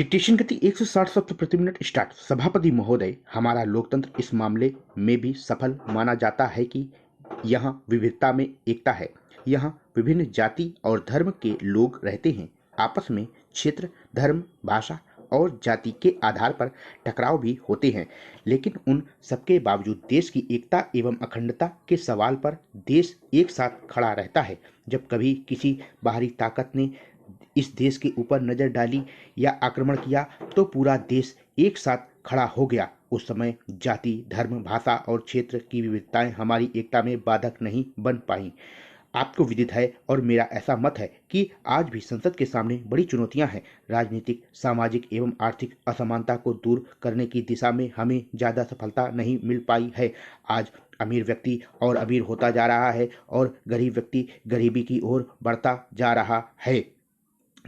Dictation गति 160 शब्द प्रति मिनट स्टार्ट। सभापति महोदय, हमारा लोकतंत्र इस मामले में भी सफल माना जाता है कि यहाँ विविधता में एकता है। यहाँ विभिन्न जाति और धर्म के लोग रहते हैं। आपस में क्षेत्र, धर्म, भाषा और जाति के आधार पर टकराव भी होते हैं, लेकिन उन सबके बावजूद देश की एकता एवं अखंडता के सवाल पर देश एक साथ खड़ा रहता है। जब कभी किसी बाहरी ताकत ने इस देश के ऊपर नजर डाली या आक्रमण किया तो पूरा देश एक साथ खड़ा हो गया। उस समय जाति, धर्म, भाषा और क्षेत्र की विविधताएं हमारी एकता में बाधक नहीं बन पाई। आपको विदित है और मेरा ऐसा मत है कि आज भी संसद के सामने बड़ी चुनौतियां हैं। राजनीतिक, सामाजिक एवं आर्थिक असमानता को दूर करने की दिशा में हमें ज़्यादा सफलता नहीं मिल पाई है। आज अमीर व्यक्ति और अमीर होता जा रहा है और गरीब व्यक्ति गरीबी की ओर बढ़ता जा रहा है।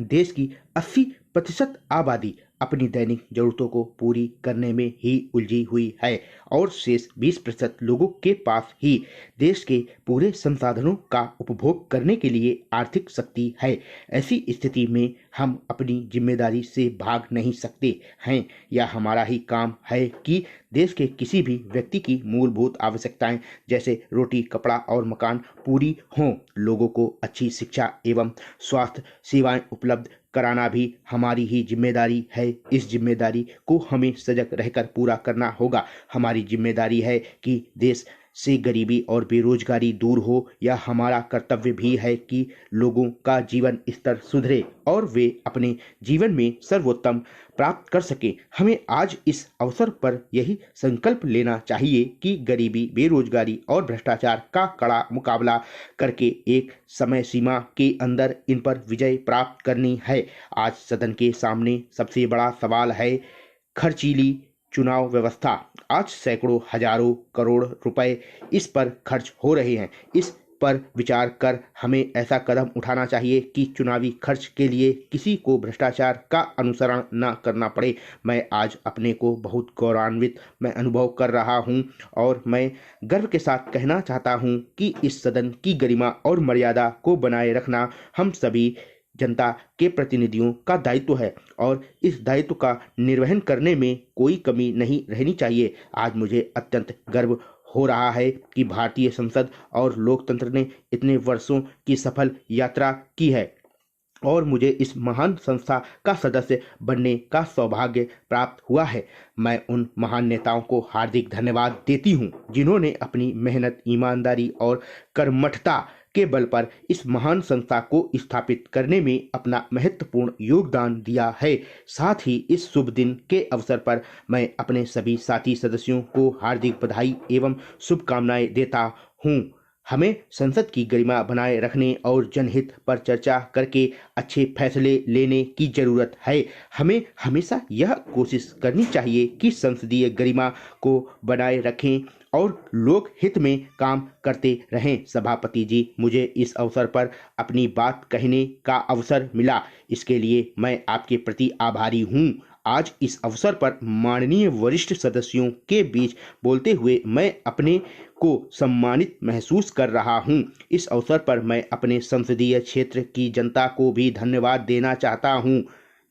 देश की 80% आबादी अपनी दैनिक जरूरतों को पूरी करने में ही उलझी हुई है और शेष 20% लोगों के पास ही देश के पूरे संसाधनों का उपभोग करने के लिए आर्थिक शक्ति है। ऐसी स्थिति में हम अपनी जिम्मेदारी से भाग नहीं सकते हैं। यह हमारा ही काम है कि देश के किसी भी व्यक्ति की मूलभूत आवश्यकताएं जैसे रोटी, कपड़ा और मकान पूरी हों। लोगों को अच्छी शिक्षा एवं स्वास्थ्य सेवाएं उपलब्ध कराना भी हमारी ही जिम्मेदारी है। इस जिम्मेदारी को हमें सजग रहकर पूरा करना होगा। हमारी जिम्मेदारी है कि देश से गरीबी और बेरोजगारी दूर हो। यह हमारा कर्तव्य भी है कि लोगों का जीवन स्तर सुधरे और वे अपने जीवन में सर्वोत्तम प्राप्त कर सकें। हमें आज इस अवसर पर यही संकल्प लेना चाहिए कि गरीबी, बेरोजगारी और भ्रष्टाचार का कड़ा मुकाबला करके एक समय सीमा के अंदर इन पर विजय प्राप्त करनी है। आज सदन के सामने सबसे बड़ा सवाल है खर्चीली चुनाव व्यवस्था। आज सैकड़ों, हजारों करोड़ रुपए इस पर खर्च हो रहे हैं। इस पर विचार कर हमें ऐसा कदम उठाना चाहिए कि चुनावी खर्च के लिए किसी को भ्रष्टाचार का अनुसरण न करना पड़े। मैं आज अपने को बहुत गौरवान्वित मैं अनुभव कर रहा हूं और मैं गर्व के साथ कहना चाहता हूं कि इस सदन की गरिमा और मर्यादा को बनाए रखना हम सभी जनता के प्रतिनिधियों का दायित्व है और इस दायित्व का निर्वहन करने में कोई कमी नहीं रहनी चाहिए। आज मुझे अत्यंत गर्व हो रहा है कि भारतीय संसद और लोकतंत्र ने इतने वर्षों की सफल यात्रा की है और मुझे इस महान संस्था का सदस्य बनने का सौभाग्य प्राप्त हुआ है। मैं उन महान नेताओं को हार्दिक धन्यवाद देती हूं जिन्होंने अपनी मेहनत, ईमानदारी और कर्मठता के बल पर इस महान संस्था को स्थापित करने में अपना महत्वपूर्ण योगदान दिया है। साथ ही इस शुभ दिन के अवसर पर मैं अपने सभी साथी सदस्यों को हार्दिक बधाई एवं शुभकामनाएं देता हूं। हमें संसद की गरिमा बनाए रखने और जनहित पर चर्चा करके अच्छे फैसले लेने की जरूरत है। हमें हमेशा यह कोशिश करनी चाहिए कि संसदीय गरिमा को बनाए रखें और लोक हित में काम करते रहें। सभापति जी, मुझे इस अवसर पर अपनी बात कहने का अवसर मिला, इसके लिए मैं आपके प्रति आभारी हूं। आज इस अवसर पर माननीय वरिष्ठ सदस्यों के बीच बोलते हुए मैं अपने को सम्मानित महसूस कर रहा हूं। इस अवसर पर मैं अपने संसदीय क्षेत्र की जनता को भी धन्यवाद देना चाहता हूं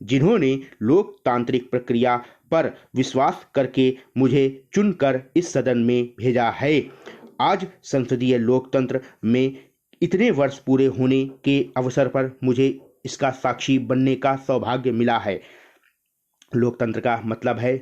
जिन्होंने लोकतांत्रिक प्रक्रिया पर विश्वास करके मुझे चुनकर इस सदन में भेजा है। आज संसदीय लोकतंत्र में इतने वर्ष पूरे होने के अवसर पर मुझे इसका साक्षी बनने का सौभाग्य मिला है। लोकतंत्र का मतलब है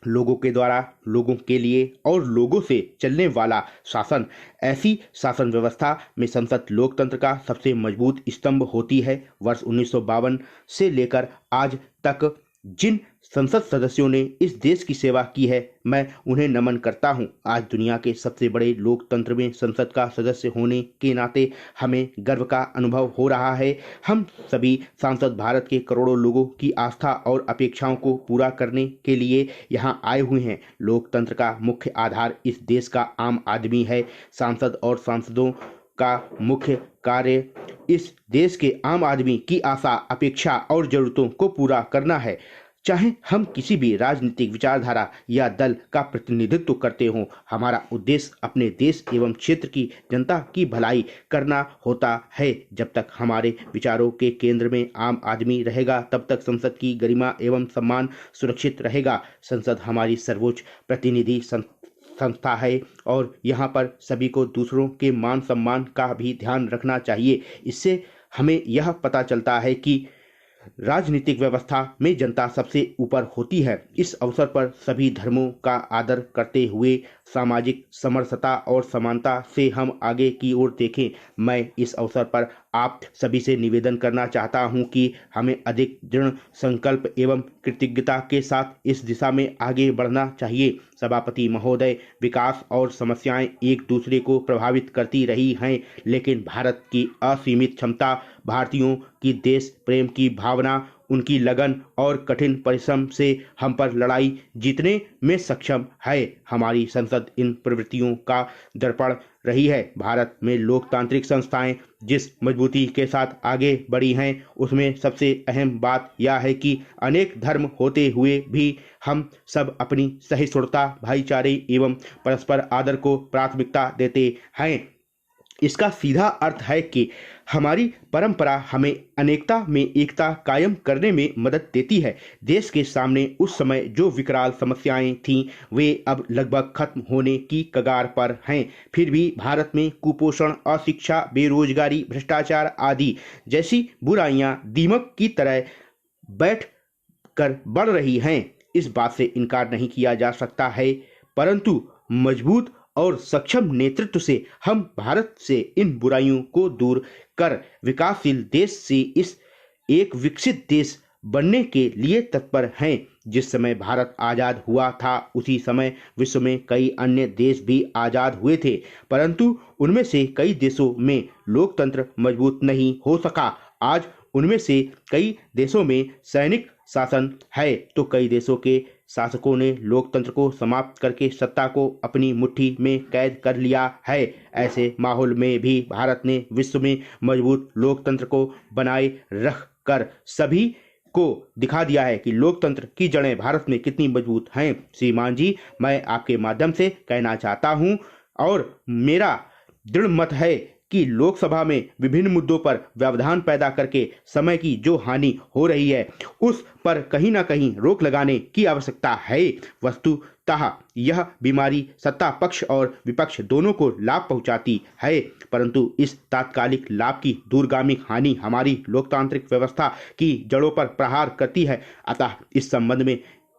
लोगों के द्वारा, लोगों के लिए और लोगों से चलने वाला शासन। ऐसी शासन व्यवस्था में संसद लोकतंत्र का सबसे मजबूत स्तंभ होती है। वर्ष 1952 से लेकर आज तक जिन संसद सदस्यों ने इस देश की सेवा की है, मैं उन्हें नमन करता हूं। आज दुनिया के सबसे बड़े लोकतंत्र में संसद का सदस्य होने के नाते हमें गर्व का अनुभव हो रहा है। हम सभी सांसद भारत के करोड़ों लोगों की आस्था और अपेक्षाओं को पूरा करने के लिए यहाँ आए हुए हैं। लोकतंत्र का मुख्य आधार इस देश का आम आदमी है। सांसद और सांसदों का मुख्य कार्य इस देश के आम आदमी की आशा, अपेक्षा और जरूरतों को पूरा करना है। चाहे हम किसी भी राजनीतिक विचारधारा या दल का प्रतिनिधित्व करते हों, हमारा उद्देश्य अपने देश एवं क्षेत्र की जनता की भलाई करना होता है। जब तक हमारे विचारों के केंद्र में आम आदमी रहेगा, तब तक संसद की गरिमा एवं सम्मान सुरक्षित रहेगा। संसद हमारी सर्वोच्च प्रतिनिधि संस्था है और यहाँ पर सभी को दूसरों के मान सम्मान का भी ध्यान रखना चाहिए। इससे हमें यह पता चलता है कि राजनीतिक व्यवस्था में जनता सबसे ऊपर होती है। इस अवसर पर सभी धर्मों का आदर करते हुए सामाजिक समरसता और समानता से हम आगे की ओर देखें। मैं इस अवसर पर आप सभी से निवेदन करना चाहता हूं कि हमें अधिक दृढ़ संकल्प एवं कृतज्ञता के साथ इस दिशा में आगे बढ़ना चाहिए। सभापति महोदय, विकास और समस्याएं एक दूसरे को प्रभावित करती रही हैं, लेकिन भारत की असीमित क्षमता, भारतीयों की देश प्रेम की भावना, उनकी लगन और कठिन परिश्रम से हम पर लड़ाई जीतने में सक्षम है। हमारी संसद इन प्रवृत्तियों का दर्पण रही है। भारत में लोकतांत्रिक संस्थाएं जिस मजबूती के साथ आगे बढ़ी हैं, उसमें सबसे अहम बात यह है कि अनेक धर्म होते हुए भी हम सब अपनी सहिष्णुता, भाईचारे एवं परस्पर आदर को प्राथमिकता देते हैं। इसका सीधा अर्थ है कि हमारी परंपरा हमें अनेकता में एकता कायम करने में मदद देती है। देश के सामने उस समय जो विकराल समस्याएं थीं, वे अब लगभग खत्म होने की कगार पर हैं। फिर भी भारत में कुपोषण, अशिक्षा, बेरोजगारी, भ्रष्टाचार आदि जैसी बुराइयां दीमक की तरह बैठ कर बढ़ रही हैं। इस बात से इनकार नहीं किया जा सकता है, परंतु मजबूत और सक्षम नेतृत्व से हम भारत से इन बुराइयों को दूर कर विकासशील देश से इस एक विकसित देश बनने के लिए तत्पर हैं। जिस समय भारत आज़ाद हुआ था, उसी समय विश्व में कई अन्य देश भी आज़ाद हुए थे, परंतु उनमें से कई देशों में लोकतंत्र मजबूत नहीं हो सका। आज उनमें से कई देशों में सैनिक शासन है, तो कई देशों के शासकों ने लोकतंत्र को समाप्त करके सत्ता को अपनी मुट्ठी में कैद कर लिया है। ऐसे माहौल में भी भारत ने विश्व में मजबूत लोकतंत्र को बनाए रख कर सभी को दिखा दिया है कि लोकतंत्र की जड़ें भारत में कितनी मजबूत हैं। श्रीमान जी, मैं आपके माध्यम से कहना चाहता हूं और मेरा दृढ़ मत है कि लोकसभा में विभिन्न मुद्दों पर व्यवधान पैदा करके समय की जो हानि हो रही है, उस पर कहीं ना कहीं रोक लगाने की आवश्यकता है। वस्तुतः यह बीमारी सत्ता पक्ष और विपक्ष दोनों को लाभ पहुंचाती है, परंतु इस तात्कालिक लाभ की दूरगामी हानि हमारी लोकतांत्रिक व्यवस्था की जड़ों पर प्रहार करती है। अतः इस संबंध में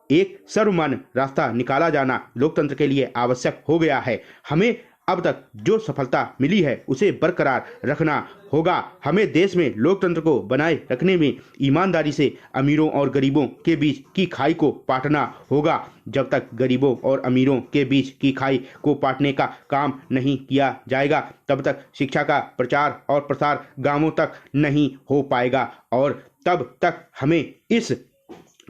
एक सर्वमान्य रास्ता निकाला जाना लोकतंत्र के लिए आवश्यक हो गया है। हमें अब तक जो सफलता मिली है, उसे बरकरार रखना होगा। हमें देश में लोकतंत्र को बनाए रखने में ईमानदारी से अमीरों और गरीबों के बीच की खाई को पाटना होगा। जब तक गरीबों और अमीरों के बीच की खाई को पाटने का काम नहीं किया जाएगा, तब तक शिक्षा का प्रचार और प्रसार गांवों तक नहीं हो पाएगा और तब तक हमें इस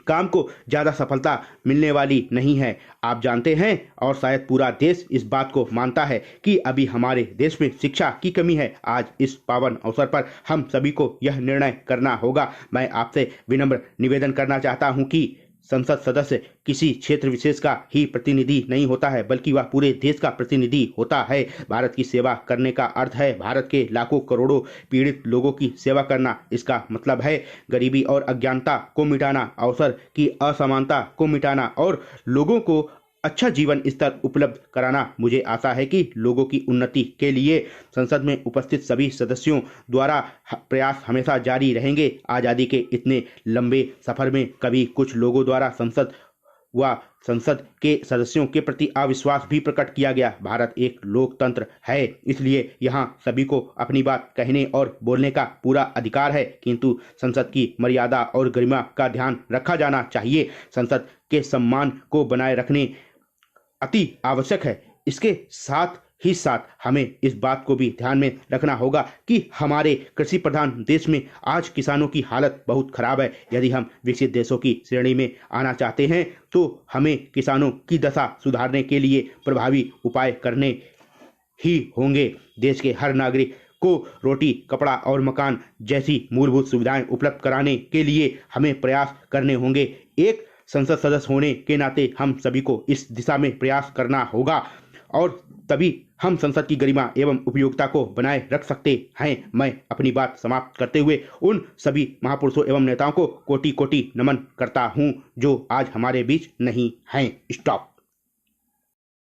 काम को ज़्यादा सफलता मिलने वाली नहीं है। आप जानते हैं और शायद पूरा देश इस बात को मानता है कि अभी हमारे देश में शिक्षा की कमी है। आज इस पावन अवसर पर हम सभी को यह निर्णय करना होगा। मैं आपसे विनम्र निवेदन करना चाहता हूं कि संसद सदस्य किसी क्षेत्र विशेष का ही प्रतिनिधि नहीं होता है, बल्कि वह पूरे देश का प्रतिनिधि होता है। भारत की सेवा करने का अर्थ है भारत के लाखों करोड़ों पीड़ित लोगों की सेवा करना। इसका मतलब है गरीबी और अज्ञानता को मिटाना, अवसर की असमानता को मिटाना और लोगों को अच्छा जीवन स्तर उपलब्ध कराना। मुझे आशा है कि लोगों की उन्नति के लिए संसद में उपस्थित सभी सदस्यों द्वारा प्रयास हमेशा जारी रहेंगे। आज़ादी के इतने लंबे सफर में कभी कुछ लोगों द्वारा संसद के सदस्यों के प्रति अविश्वास भी प्रकट किया गया। भारत एक लोकतंत्र है, इसलिए यहाँ सभी को अपनी बात कहने और बोलने का पूरा अधिकार है, किंतु संसद की मर्यादा और गरिमा का ध्यान रखा जाना चाहिए। संसद के सम्मान को बनाए रखने अति आवश्यक है। इसके साथ ही साथ हमें इस बात को भी ध्यान में रखना होगा कि हमारे कृषि प्रधान देश में आज किसानों की हालत बहुत खराब है। यदि हम विकसित देशों की श्रेणी में आना चाहते हैं, तो हमें किसानों की दशा सुधारने के लिए प्रभावी उपाय करने ही होंगे। देश के हर नागरिक को रोटी, कपड़ा और मकान जैसी मूलभूत सुविधाएं उपलब्ध कराने के लिए हमें प्रयास करने होंगे। एक संसद सदस्य होने के नाते हम सभी को इस दिशा में प्रयास करना होगा और तभी हम संसद की गरिमा एवं उपयोगिता को बनाए रख सकते हैं। मैं अपनी बात समाप्त करते हुए उन सभी महापुरुषों एवं नेताओं को कोटि कोटि नमन करता हूं जो आज हमारे बीच नहीं हैं। स्टॉप।